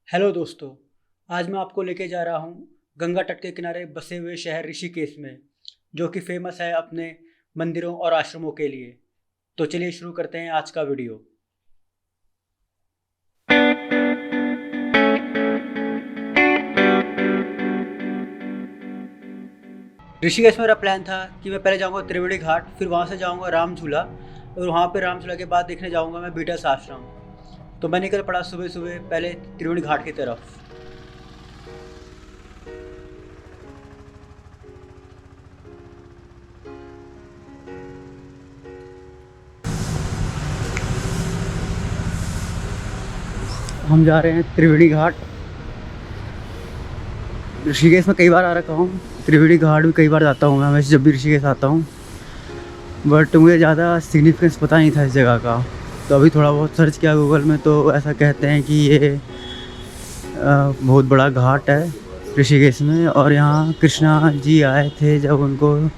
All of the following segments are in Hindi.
हेलो दोस्तों। आज मैं आपको लेके जा रहा हूँ गंगा तट के किनारे बसे हुए शहर ऋषिकेश में, जो कि फेमस है अपने मंदिरों और आश्रमों के लिए। तो चलिए शुरू करते हैं आज का वीडियो। ऋषिकेश में मेरा प्लान था कि मैं पहले जाऊँगा त्रिवेणी घाट, फिर वहाँ से जाऊँगा राम झूला, और वहाँ पे राम झूला के बाद देखने जाऊँगा मैं बीटल्स आश्रम। तो मैं निकल पड़ा सुबह सुबह पहले त्रिवेणी घाट की तरफ। हम जा रहे हैं त्रिवेणी घाट। ऋषिकेश में कई बार आ रखा हूँ, त्रिवेणी घाट भी कई बार जाता हूँ मैं हमेशा जब भी ऋषिकेश आता हूँ, बट मुझे ज़्यादा सिग्निफिकेंस पता नहीं था इस जगह का। तो अभी थोड़ा बहुत सर्च किया गूगल में, तो ऐसा कहते हैं कि ये बहुत बड़ा घाट है ऋषिकेश में, और यहाँ कृष्णा जी आए थे जब उनको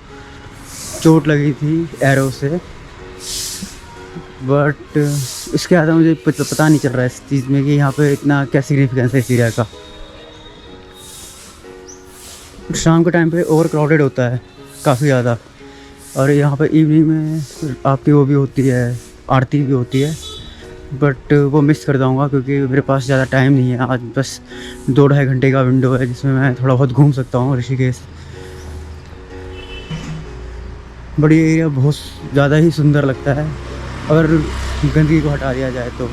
चोट लगी थी एरो से। बट इसके ज़्यादा मुझे पता नहीं चल रहा है इस चीज़ में कि यहाँ पे इतना क्या सिग्निफिकेंस है इस एरिया का। शाम के टाइम पे ओवर क्राउडेड होता है काफ़ी ज़्यादा, और यहाँ पे इवनिंग में आपकी वो भी होती है, आरती भी होती है, बट वो मिस कर जाऊँगा क्योंकि मेरे पास ज़्यादा टाइम नहीं है। आज बस 2-2.5 घंटे का विंडो है जिसमें मैं थोड़ा बहुत घूम सकता हूँ ऋषिकेश। बड़ी एरिया बहुत ज़्यादा ही सुंदर लगता है अगर गंदगी को हटा दिया जाए तो।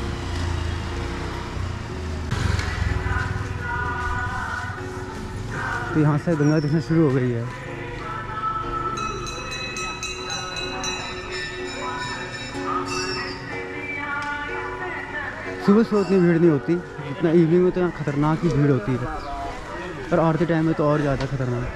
यहाँ से गंगा दिखना शुरू हो गई है। सुबह सुबह उतनी भीड़ नहीं होती जितना इवनिंग में, तो यहाँ खतरनाक ही भीड़ होती है, और आरती टाइम में तो और ज़्यादा खतरनाक।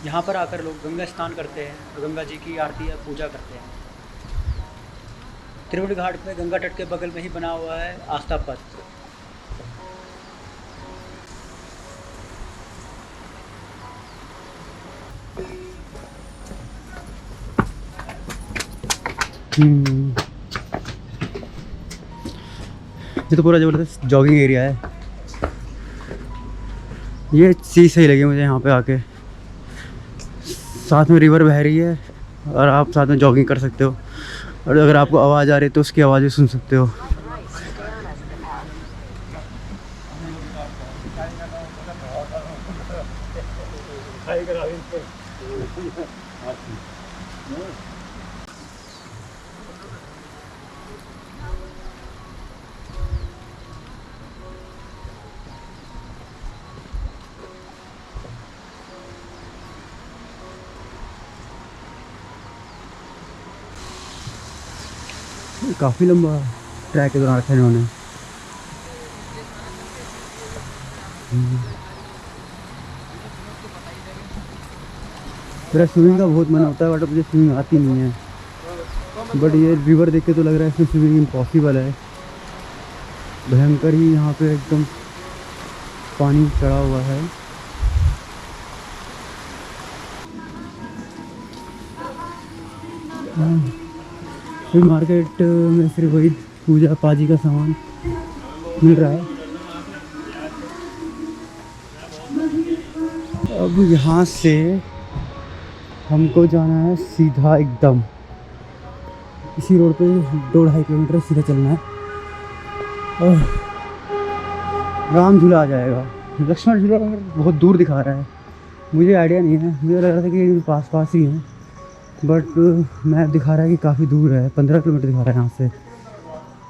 यहाँ पर आकर लोग गंगा स्नान करते हैं और गंगा जी की आरती या पूजा करते हैं। त्रिवेणी घाट में गंगा तट के बगल में ही बना हुआ है आस्था पथ। ये तो पूरा ज़बरदस्त जॉगिंग एरिया है। ये चीज़ सही लगी मुझे यहाँ पे आके, साथ में रिवर बह रही है और आप साथ में जॉगिंग कर सकते हो, और अगर आपको आवाज़ आ रही है तो उसकी आवाज़ भी सुन सकते हो। काफ़ी लंबा ट्रैक बना रखा है इन्होंने। मेरा स्विमिंग का बहुत मन होता है बट मुझे स्विमिंग आती नहीं है। बट ये रिवर देख के तो लग रहा है इसमें स्विमिंग इम्पॉसिबल है। भयंकर ही यहाँ पे एकदम पानी चढ़ा हुआ है। फिर मार्केट में सिर्फ वही पूजा पाजी का सामान मिल रहा है। अब यहाँ से हमको जाना है सीधा, एकदम इसी रोड पे 2-2.5 किलोमीटर सीधा चलना है और राम झूला आ जाएगा। लक्ष्मण झूला बहुत दूर दिखा रहा है, मुझे आइडिया नहीं है, मुझे लग रहा था कि पास पास ही है, बट मैप दिखा रहा है कि काफ़ी दूर है, 15 किलोमीटर दिखा रहा है यहाँ से।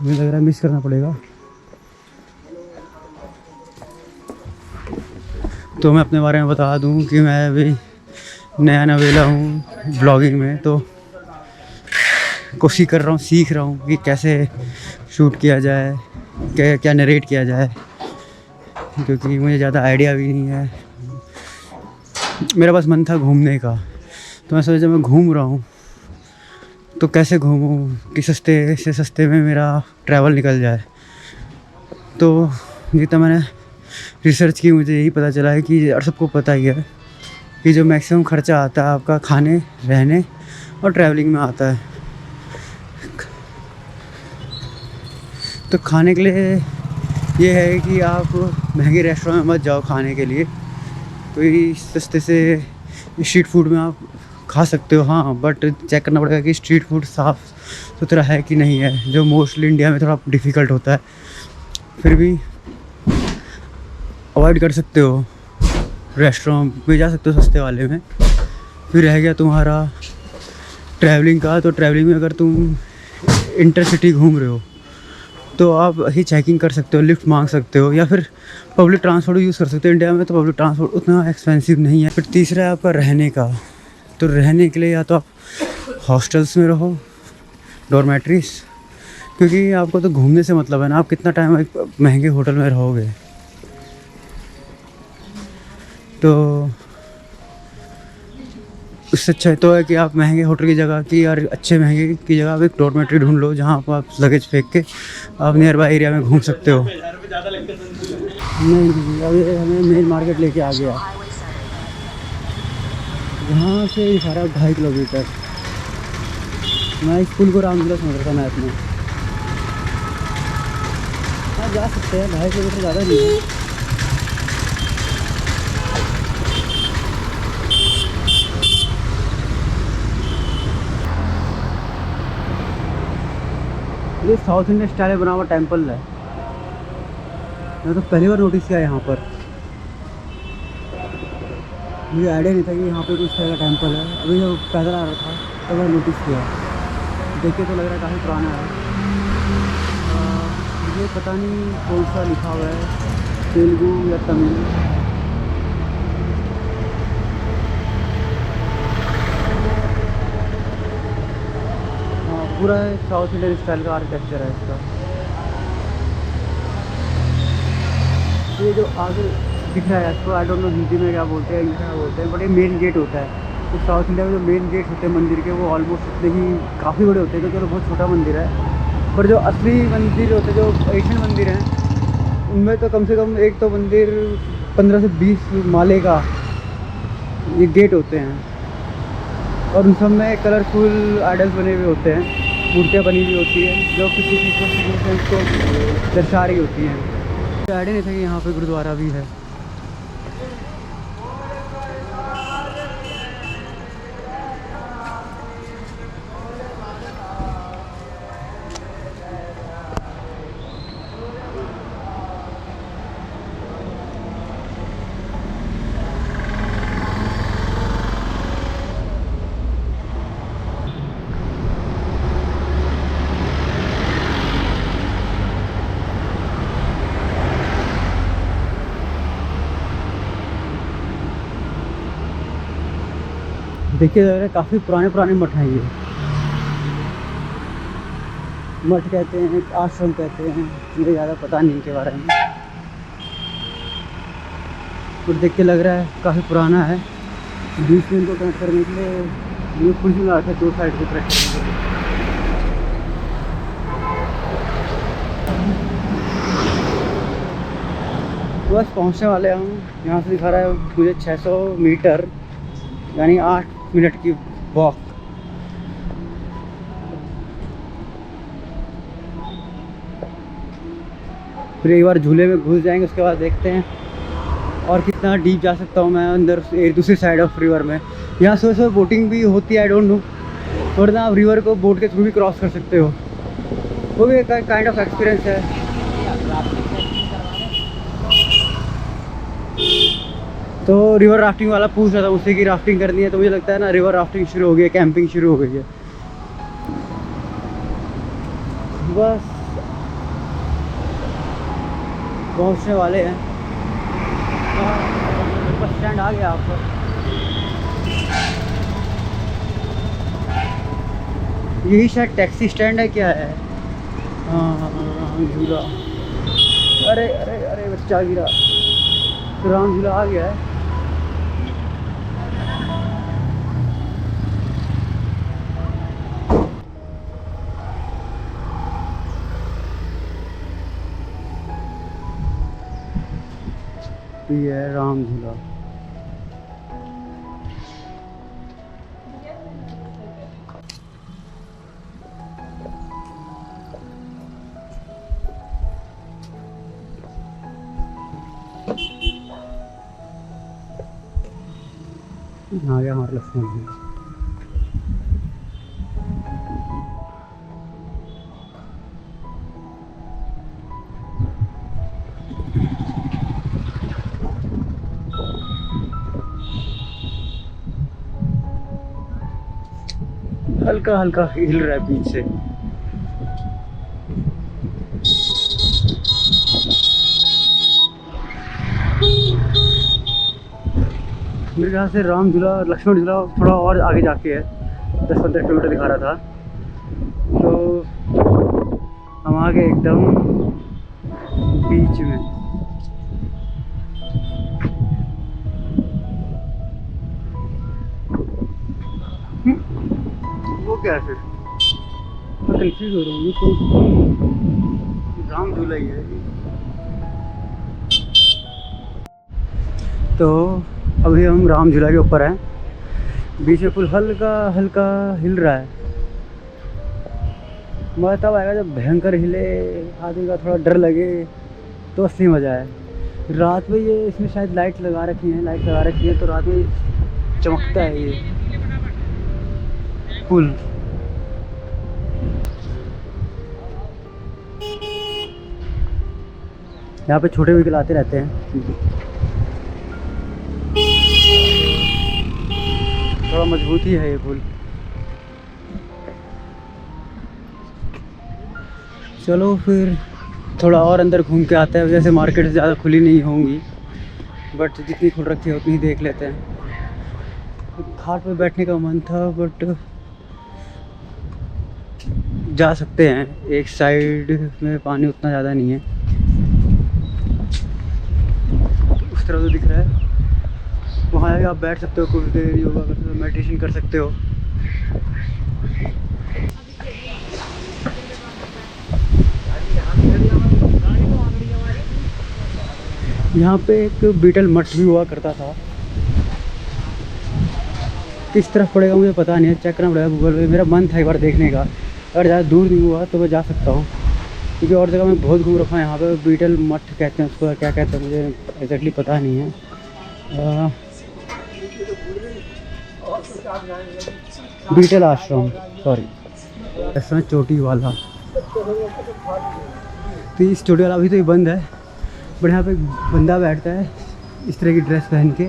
मुझे लग रहा है मिस करना पड़ेगा। तो मैं अपने बारे में बता दूं कि मैं अभी नया नवेला हूँ ब्लॉगिंग में, तो कोशिश कर रहा हूँ, सीख रहा हूँ कि कैसे शूट किया जाए, क्या क्या नरेट किया जाए, क्योंकि मुझे ज़्यादा आइडिया भी नहीं है। मेरा बस मन था घूमने का, तो मैं सोचा मैं घूम रहा हूँ तो कैसे घूमूँ कि सस्ते से सस्ते में मेरा ट्रैवल निकल जाए। तो जितना मैंने रिसर्च की मुझे यही पता चला है कि, और सबको पता ही है कि जो मैक्सिमम खर्चा आता है आपका खाने, रहने और ट्रैवलिंग में आता है। तो खाने के लिए ये है कि आप महंगे रेस्टोरेंट में मत जाओ खाने के लिए, कोई सस्ते से स्ट्रीट फूड में आप खा सकते हो, हाँ, बट चेक करना पड़ेगा कि स्ट्रीट फूड साफ़ सुथरा है कि नहीं है, जो मोस्टली इंडिया में थोड़ा डिफ़िकल्ट होता है। फिर भी अवॉइड कर सकते हो, रेस्टोरेंट में जा सकते हो सस्ते वाले में। फिर रह गया तुम्हारा ट्रैवलिंग का, तो ट्रैवलिंग में अगर तुम इंटरसिटी घूम रहे हो तो आप ही चेकिंग कर सकते हो, लिफ्ट मांग सकते हो, या फिर पब्लिक ट्रांसपोर्ट यूज़ कर सकते हो। इंडिया में तो पब्लिक ट्रांसपोर्ट उतना एक्सपेंसिव नहीं है। फिर तीसरा है आपका रहने का, तो रहने के लिए या तो आप हॉस्टल्स में रहो, डॉर्मेट्रीज, क्योंकि आपको तो घूमने से मतलब है ना, आप कितना टाइम एक महंगे होटल में रहोगे। तो उससे अच्छा तो है कि आप महंगे होटल की जगह की और अच्छे महंगे की जगह आप एक डॉर्मेट्री ढूंढ लो, जहाँ आप लगेज फेंक के आप नियर बाई एरिया में घूम सकते हो। नहीं, अब ये हमें मेन मार्केट लेके आ गया, यहाँ से सारा 2.5 किलोमीटर। मैं स्कूल को रामझूला समझ रहा था मैथ में। हाँ, जा सकते हैं, 2.5 किलोमीटर ज़्यादा नहीं है। ये साउथ इंडियन स्टाइल में बना हुआ टेम्पल है, मैं तो पहली बार नोटिस किया यहाँ पर। मुझे आइडिया नहीं था कि यहाँ पे कुछ तरह का टेम्पल है। अभी जब पैदल आ रहा था तब मैंने नोटिस किया, देख के तो लग रहा है काफ़ी पुराना है। मुझे पता नहीं कौन सा लिखा हुआ है, तेलुगु या तमिल। पूरा साउथ इंडियन स्टाइल का आर्किटेक्चर है इसका। ये जो आगे दिख रहा है इसको आई डोंट नो हिंदी में क्या बोलते हैं, इंग्लिश में बोलते हैं, बट ये मेन गेट होता है। तो साउथ इंडिया में जो मेन गेट होते हैं मंदिर के, वो ऑलमोस्ट इतने ही काफ़ी बड़े होते हैं, तो चलो बहुत छोटा मंदिर है, पर जो असली मंदिर होते हैं, जो एशियन मंदिर हैं, उनमें तो कम से कम एक तो मंदिर 15 से 20 माले का ये गेट होते हैं, और उन सब में कलरफुल आइडल्स बने हुए होते हैं, मूर्तियाँ बनी हुई होती हैं, जो किसी चीज़ को दर्शा रही होती हैं। आइडिया नहीं था कि यहाँ पे गुरुद्वारा भी है। देखिए लग रहा है काफ़ी पुराने मठ हैं ये। मठ कहते हैं, आश्रम कहते हैं, मुझे ज़्यादा पता नहीं इनके बारे में, और देख के लग रहा है काफ़ी पुराना है। बीच में इनको कनेक्ट करने के लिए ये पुल भी लगा था, 2 साइड से कनेक्ट करने के लिए। बस पहुँचने वाले हम, यहाँ से दिखा रहा है मुझे 600 मीटर, यानी 8 मिनट की वॉक। फिर एक बार झूले में घुस जाएंगे, उसके बाद देखते हैं और कितना डीप जा सकता हूँ मैं अंदर दूसरी साइड ऑफ रिवर में। यहाँ सुबह सुबह बोटिंग भी होती है, आई डोंट नो, वरना आप रिवर को बोट के थ्रू भी क्रॉस कर सकते हो, वो भी एक काइंड ऑफ एक्सपीरियंस है। तो रिवर राफ्टिंग वाला पूछ रहा था मुझसे कि राफ्टिंग करनी है, तो मुझे लगता है ना रिवर राफ्टिंग शुरू हो गई है, कैंपिंग शुरू हो गई है। बस पहुंचने वाले हैं, बस स्टैंड आ गया आपको। यही शायद टैक्सी स्टैंड है, क्या है? हाँ झूला। अरे अरे अरे बच्चा गिरा। तो राम झूला आ गया है। तो ये है राम झूला। आ गया हमारा लक्ष्मण झूला। हल्का हल्का हिल रहा है बीच से। मेरे ख्याल से राम झूला और लक्ष्मण झूला थोड़ा और आगे जाके है, 10-15 किलोमीटर दिखा रहा था। तो हम आ गए एकदम बीच में। वो क्या है फिर? मैं कंफ्यूज हो रहा हूँ। ये कोई राम झूला ही है। तो अभी हम राम झूला के ऊपर हैं। बीच में पुल हल्का हल्का हिल रहा है। मज़ा तब आएगा जब भयंकर हिले, आदमी का थोड़ा डर लगे, तो असली मज़ा है। रात में ये इसमें शायद लाइट लगा रखी है, तो रात में चमकता है ये पुल। यहाँ पे छोटे व्हीकल आते रहते हैं। थोड़ा मजबूत ही है ये पुल। चलो फिर थोड़ा और अंदर घूम के आते हैं। जैसे मार्केट ज़्यादा खुली नहीं होंगी, बट जितनी खुल रखी है उतनी देख लेते हैं। घाट पे बैठने का मन था, बट जा सकते हैं। एक साइड में पानी उतना ज़्यादा नहीं है। उस तरह तो दिख रहा है, वहाँ आगे आप बैठ सकते हो, कुछ देर योगा कर सकते हो, मेडिटेशन कर सकते हो। यहाँ पे एक बीटल मठ भी हुआ करता था। किस तरफ पड़ेगा मुझे पता नहीं है, चेक करना पड़ेगा गूगल पे। मेरा मन था एक बार देखने का, अगर ज़्यादा दूर नहीं हुआ तो मैं जा सकता हूँ, क्योंकि और जगह मैं बहुत घूम रखा हूँ। यहाँ पे बीटल मठ कहते हैं उसको, क्या कहते हैं मुझे एग्जैक्टली पता नहीं है। बीटल आश्रम, सॉरी, रेस्टोरेंट चोटी वाला। तो इस चोटी वाला अभी तो ये बंद है, बट यहाँ पे बंदा बैठता है इस तरह की ड्रेस पहन के,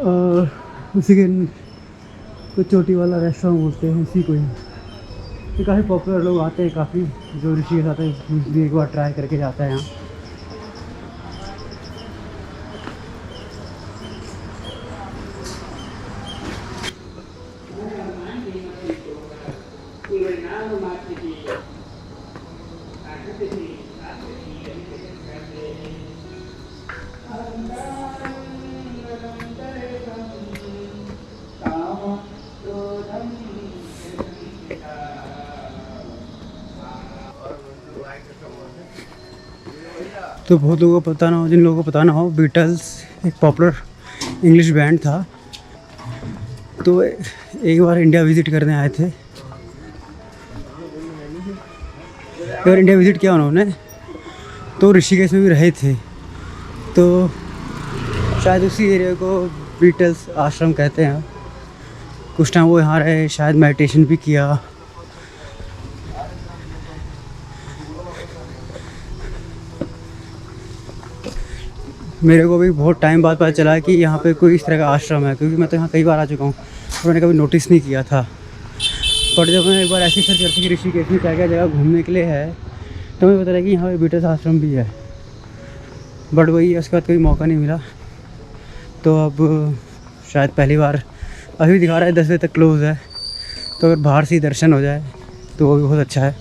और उसी के को चोटी वाला रेस्टोरेंट बोलते हैं इसी को ही। तो काफ़ी पॉपुलर लोग आते हैं, काफ़ी जो ऋषिकेश आते हैं एक बार ट्राई करके जाता है यहाँ। तो बहुत लोगों को पता ना हो, जिन लोगों को पता ना हो, बीटल्स एक पॉपुलर इंग्लिश बैंड था। तो एक बार इंडिया विज़िट करने आए थे। एक बार इंडिया विज़िट किया उन्होंने, तो ऋषिकेश में भी रहे थे। तो शायद उसी एरिया को बीटल्स आश्रम कहते हैं। कुछ टाइम वो यहाँ रहे, शायद मेडिटेशन भी किया। मेरे को भी बहुत टाइम बाद पता चला कि यहाँ पे कोई इस तरह का आश्रम है, क्योंकि मैं तो यहाँ कई बार आ चुका हूँ और मैंने कभी नोटिस नहीं किया था। पर जब मैं एक बार ऐसी सर्च करती कि ऋषिकेश में क्या क्या जगह घूमने के लिए है, तो मुझे पता लगा कि यहाँ पे बीटल्स आश्रम भी है। बट वही उसके बाद कोई मौका नहीं मिला, तो अब शायद पहली बार अभी दिखा रहा है 10 बजे तक क्लोज़ है, तो अगर बाहर से ही दर्शन हो जाए तो वो भी बहुत अच्छा है।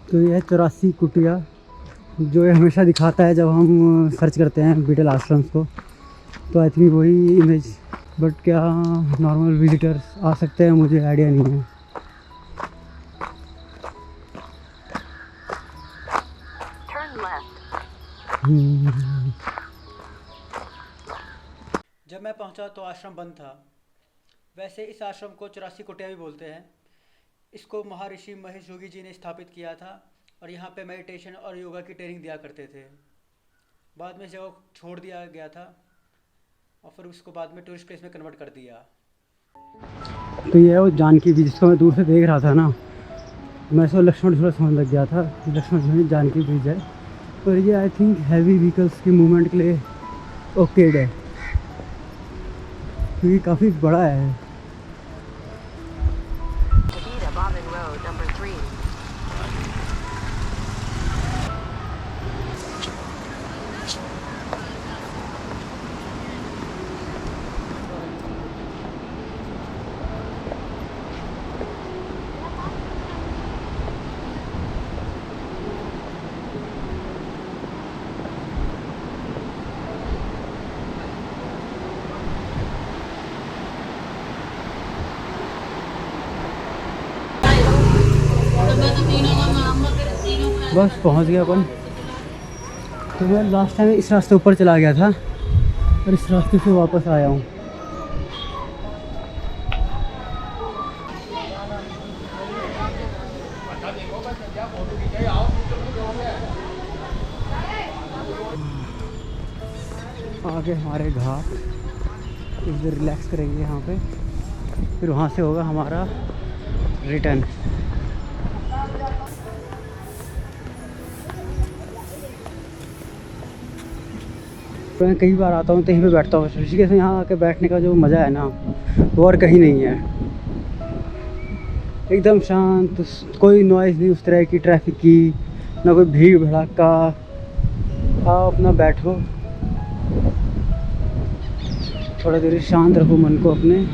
तो यह 84 कुटिया जो ये हमेशा दिखाता है जब हम सर्च करते हैं बीटल आश्रम्स को, तो आई थिंक वही इमेज, बट क्या नॉर्मल विजिटर्स आ सकते हैं मुझे आइडिया नहीं है। जब मैं पहुंचा तो आश्रम बंद था। वैसे इस आश्रम को 84 कुटिया भी बोलते हैं। इसको महर्षि महेश योगी जी ने स्थापित किया था और यहाँ पे मेडिटेशन और योगा की ट्रेनिंग दिया करते थे। बाद में जगह छोड़ दिया गया था और फिर उसको बाद में टूरिस्ट प्लेस में कन्वर्ट कर दिया। तो ये वो जानकी ब्रिज, जिसको मैं दूर से देख रहा था ना, मैं इसको लक्ष्मण झूला समझ लग गया था। लक्ष्मण झूला जानकी ब्रिज है और ये आई थिंक हैवी व्हीकल्स के मूवमेंट के लिए ओकेड है, क्योंकि काफ़ी बड़ा है। बस पहुंच गया अपन। तो मैं लास्ट टाइम इस रास्ते ऊपर चला गया था और इस रास्ते से वापस आया हूँ। आगे हमारे घाट, इधर रिलैक्स करेंगे यहाँ पे, फिर वहाँ से होगा हमारा रिटर्न। तो मैं कई बार आता हूँ तो यहीं पे बैठता हूँ। ऋषिकेश में यहाँ आके बैठने का जो मज़ा है ना, वो और कहीं नहीं है। एकदम शांत, कोई नॉइज़ नहीं उस तरह की, ट्रैफिक की ना कोई भीड़ भड़ाका। आओ अपना बैठो, थोड़ा देर शांत रखो मन को अपने।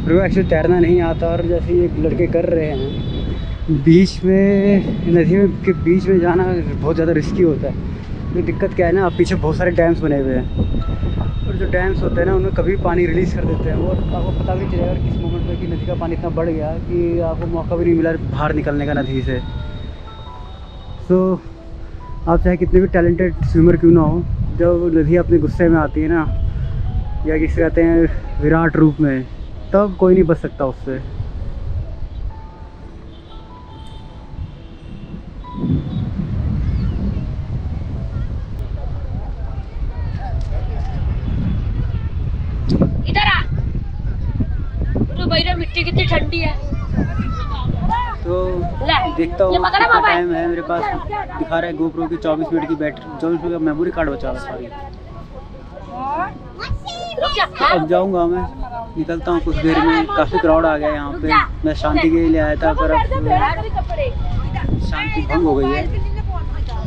मेरे को एक्चुअली तैरना नहीं आता और जैसे ये लड़के कर रहे हैं बीच में, नदी में के बीच में जाना बहुत ज़्यादा रिस्की होता है। ये दिक्कत क्या है ना, पीछे बहुत सारे डैम्स बने हुए हैं और जो डैम्स होते हैं ना उनमें कभी पानी रिलीज़ कर देते हैं और आपको पता भी चलेगा किस मोमेंट में कि नदी का पानी इतना बढ़ गया कि आपको मौका भी नहीं मिला बाहर निकलने का नदी से। सो आप चाहे कितने भी टैलेंटेड स्विमर क्यों ना हो, जब नदी अपने गुस्से में आती है ना, या किसे कहते हैं विराट रूप में, तब कोई नहीं बच सकता उससे। इधर आ, तो भाई मिट्टी कितनी ठंडी है। तो देखता हूँ कितना टाइम है मेरे पास। दिखा रहा है GoPro की 24 मिनट की बैटरी, 24 मिनट का मेमोरी कार्ड बचा हुआ। सॉरी, अब जाऊँगा मैं, निकलता हूँ कुछ देर में। काफ़ी क्राउड आ गया यहाँ पे। मैं शांति के लिए आया था पर अब शांति भंग हो गई है।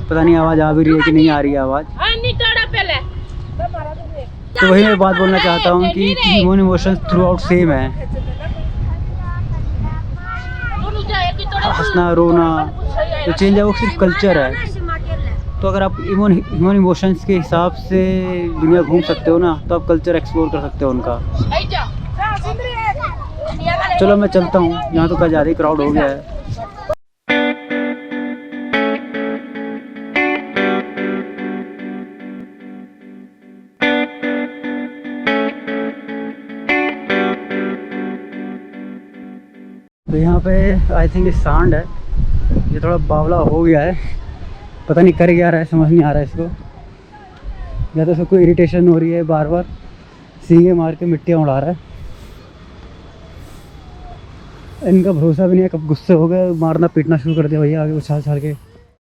पता नहीं आवाज़ आ भी रही है कि नहीं आ रही है आवाज़। तो वही मैं बात बोलना चाहता हूँ कि human emotions through out same है। हंसना रोना जो चेंज है वो सिर्फ कल्चर है। तो अगर आप ह्यूमन इमोशंस के हिसाब से दुनिया घूम सकते हो ना, तो आप कल्चर एक्सप्लोर कर सकते हो उनका। चलो मैं चलता हूँ, यहाँ तो का ज़्यादा ही क्राउड हो गया है। तो यहाँ पे आई थिंक ये सांड है, ये थोड़ा बावला हो गया है, पता नहीं कर क्या रहा है, समझ नहीं आ रहा है इसको। या तो इसको कोई इरिटेशन हो रही है बार बार सींगे मार के मिट्टियाँ उड़ा रहा है। इनका भरोसा भी नहीं है, कब गुस्से हो गए मारना पीटना शुरू कर दिया भैया आगे उछाल छाल के।